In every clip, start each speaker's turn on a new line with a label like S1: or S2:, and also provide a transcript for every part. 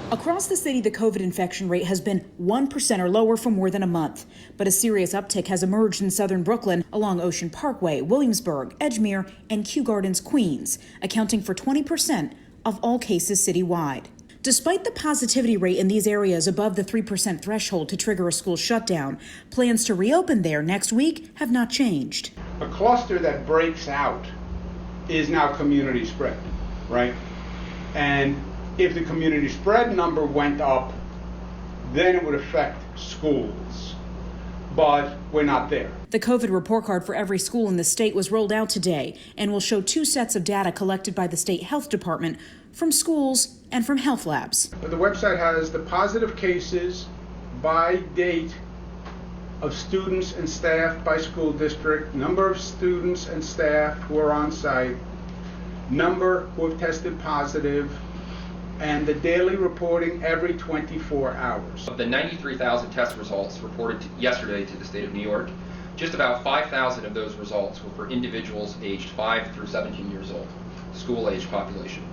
S1: Across the city, the COVID infection rate has been 1% or lower for more than a month. But a serious uptick has emerged in southern Brooklyn along Ocean Parkway, Williamsburg, Edgemere, and Kew Gardens, Queens, accounting for 20% of all cases citywide. Despite the positivity rate in these areas above the 3% threshold to trigger a school shutdown, plans to reopen there next week have not changed.
S2: A cluster that breaks out is now community spread, right? And if the community spread number went up, then it would affect schools. But we're not there.
S1: The COVID report card for every school in the state was rolled out today and will show 2 sets of data collected by the state health department from schools and from health labs.
S2: But the website has the positive cases by date of students and staff by school district, number of students and staff who are on site, number who have tested positive, and the daily reporting every 24 hours.
S3: Of the 93,000 test results reported yesterday to the state of New York, just about 5,000 of those results were for individuals aged 5 through 17 years old, school-age population.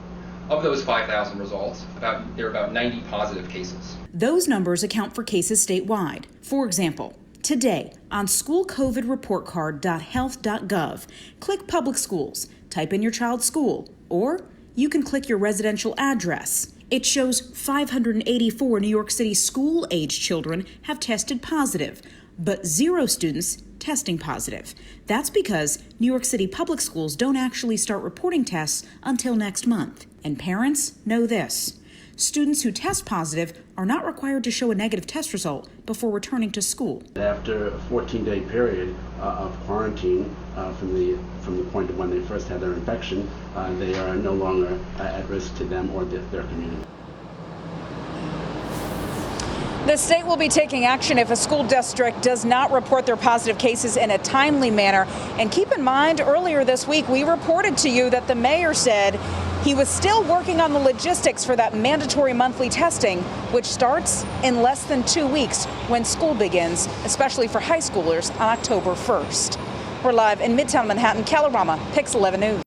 S3: Of those 5,000 results, there are about 90 positive cases.
S1: Those numbers account for cases statewide. For example, today on schoolcovidreportcard.health.gov, click Public Schools, type in your child's school, or you can click your residential address. It shows 584 New York City school-age children have tested positive, but 0 students testing positive. That's because New York City public schools don't actually start reporting tests until next month. And parents know this. Students who test positive are not required to show a negative test result before returning to school.
S4: After a 14-day period of quarantine from the point of when they first had their infection, they are no longer at risk to them or their community.
S5: The state will be taking action if a school district does not report their positive cases in a timely manner. And keep in mind, earlier this week, we reported to you that the mayor said he was still working on the logistics for that mandatory monthly testing, which starts in less than 2 weeks when school begins, especially for high schoolers on October 1st. We're live in Midtown Manhattan. Kalorama, Pix 11 News.